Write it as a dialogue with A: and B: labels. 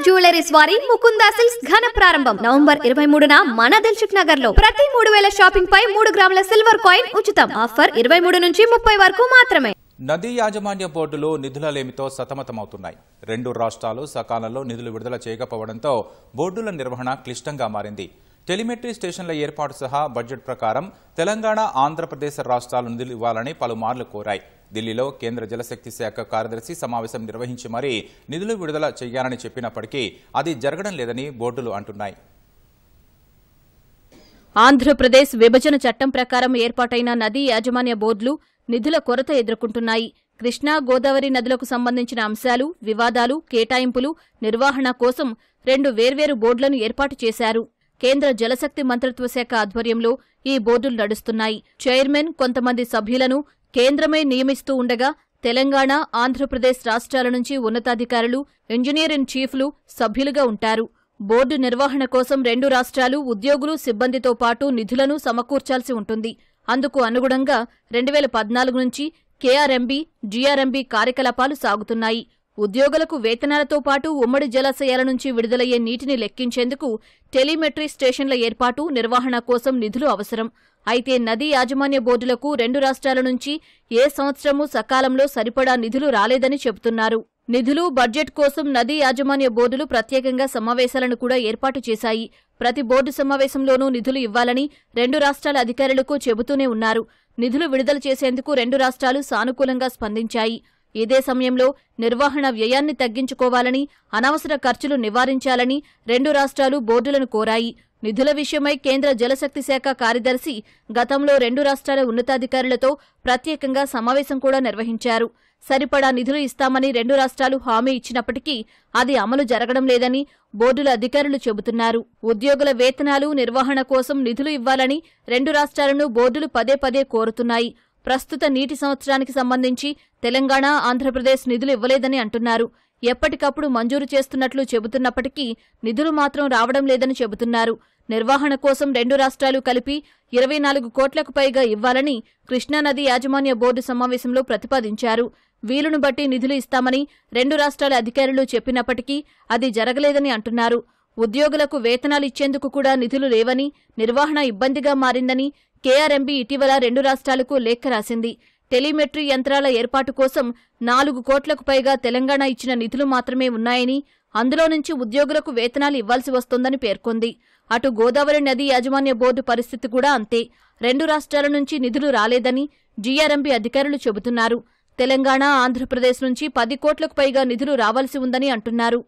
A: Jewelleries వారి Mukunda silks ఘన ప్రారంభం నవంబర్ 23న మన దిల్సుఖ్ నగర్ లో ప్రతి 3000 షాపింగ్ పై 3 గ్రాముల సిల్వర్ కాయిన్ ఉచితం. ఆఫర్ 23 నుంచి 30 వరకు మాత్రమే.
B: నదీ యాజమాన్య బోర్డులు నిధుల లేమితో సతమతమవుతున్నాయి. 2 రాష్ట్రాలు సకాలంలో నిధులు విడుదల చేయకపోవడంతో బోర్డుల నిర్వహణ క్లిష్టంగా మారింది. టెలిమెట్రీ స్టేషన్ల ఏర్పాటు సహా బడ్జెట్ ప్రకారం తెలంగాణ, ఆంధ్రప్రదేశ్ రాష్ట్రాలు నిధులు ఇవ్వాలని పలుమార్లు కోరాయి. ఢిల్లీలో కేంద్ర జలశక్తి శాఖ కార్యదర్శి సమావేశం నిర్వహించి మరీ నిధులు విడుదల చేయాలని చెప్పినప్పటికీ అది జరగడం లేదని బోర్డులు అంటున్నాయి.
C: ఆంధ్రప్రదేశ్ విభజన చట్టం ప్రకారం ఏర్పాటైన నదీ యాజమాన్య బోర్డులు నిధుల కొరత ఎదుర్కొంటున్నాయి. కృష్ణా, గోదావరి నదులకు సంబంధించిన అంశాలు, వివాదాలు, కేటాయింపులు, నిర్వహణ కోసం 2 వేర్వేరు బోర్డులను ఏర్పాటు చేశారు. కేంద్ర జలశక్తి మంత్రిత్వ శాఖ ఆధ్వర్యంలో ఈ బోర్డులు నడుస్తున్నాయి. చైర్మన్, కొంతమంది సభ్యులను కేంద్రమే నియమిస్తూ ఉండగా తెలంగాణ, ఆంధ్రప్రదేశ్ రాష్ట్రాల నుంచి ఉన్నతాధికారులు, ఇంజనీర్ ఇన్ చీఫ్లు సభ్యులుగా ఉంటారు. బోర్డు నిర్వహణ కోసం 2 రాష్ట్రాలు ఉద్యోగులు, సిబ్బందితో పాటు నిధులను సమకూర్చాల్సి ఉంటుంది. అందుకు అనుగుణంగా 2014 నుంచి కేఆర్ఎంబీ, జీఆర్ఎంబీ కార్యకలాపాలు సాగుతున్నాయి. ఉద్యోగులకు వేతనాలతో పాటు ఉమ్మడి జలాశయాల నుంచి విడుదలయ్యే నీటిని లెక్కించేందుకు టెలిమెట్రీ స్టేషన్ల ఏర్పాటు, నిర్వహణ కోసం నిధులు అవసరం. అయితే నదీ యాజమాన్య బోర్డులకు 2 రాష్ట్రాల నుంచి ఏ సంవత్సరమూ సకాలంలో సరిపడా నిధులు రాలేదని చెబుతున్నారు. నిధులు, బడ్జెట్ కోసం నదీ యాజమాన్య బోర్డులు ప్రత్యేకంగా సమావేశాలను కూడా ఏర్పాటు చేశాయి. ప్రతి బోర్డు సమావేశంలోనూ నిధులు ఇవ్వాలని 2 రాష్ట్రాల అధికారులకు చెబుతూనే ఉన్నారు. నిధులు విడుదల చేసేందుకు 2 రాష్ట్రాలు సానుకూలంగా స్పందించాయి. ఇదే సమయంలో నిర్వహణ వ్యయాన్ని తగ్గించుకోవాలని, అనవసర ఖర్చులు నివారించాలని 2 రాష్ట్రాలు బోర్డులను కోరాయి. నిధుల విషయమై కేంద్ర జలశక్తి శాఖ కార్యదర్శి గతంలో 2 రాష్ట్రాల ఉన్నతాధికారులతో ప్రత్యేకంగా సమావేశం కూడా నిర్వహించారు. సరిపడా నిధులు ఇస్తామని 2 రాష్ట్రాలు హామీ ఇచ్చినప్పటికీ అది అమలు జరగడం లేదని బోర్డుల అధికారులు చెబుతున్నారు. ఉద్యోగుల వేతనాలు, నిర్వహణ కోసం నిధులు ఇవ్వాలని 2 రాష్ట్రాలను బోర్డులు పదే కోరుతున్నాయి. ప్రస్తుత నీటి సంవత్సరానికి సంబంధించి తెలంగాణ, ఆంధ్రప్రదేశ్ నిధులు ఇవ్వలేదని అంటున్నారు. ఎప్పటికప్పుడు మంజూరు చేస్తున్నట్లు చెబుతున్నప్పటికీ నిధులు మాత్రం రావడం లేదని చెబుతున్నారు. నిర్వహణ కోసం 2 రాష్ట్రాలు కలిపి 24 కోట్లకు పైగా ఇవ్వాలని కృష్ణానది యాజమాన్య బోర్డు సమావేశంలో ప్రతిపాదించారు. వీలును బట్టి నిధులు ఇస్తామని 2 రాష్ట్రాల అధికారులు చెప్పినప్పటికీ అది జరగలేదని అంటున్నారు. ఉద్యోగులకు వేతనాలు ఇచ్చేందుకు కూడా నిధులు లేవని, నిర్వహణ ఇబ్బందిగా మారిందని కేఆర్ఎంబీ ఇటీవల 2 రాష్ట్రాలకు లేఖ రాసింది. టెలిమెట్రీ యంత్రాల ఏర్పాటు కోసం 4 కోట్లకు పైగా తెలంగాణ ఇచ్చిన నిధులు మాత్రమే ఉన్నాయని, అందులో నుంచి ఉద్యోగులకు వేతనాలు ఇవ్వాల్సి వస్తోందని పేర్కొంది. అటు గోదావరి నదీ యాజమాన్య బోర్డు పరిస్థితి కూడా అంతే. 2 రాష్ట్రాల నుంచి నిధులు రాలేదని జీఆర్ఎంబీ అధికారులు చెబుతున్నారు. తెలంగాణ, ఆంధ్రప్రదేశ్ నుంచి 10 కోట్లకు పైగా నిధులు రావాల్సి ఉందని అంటున్నారు.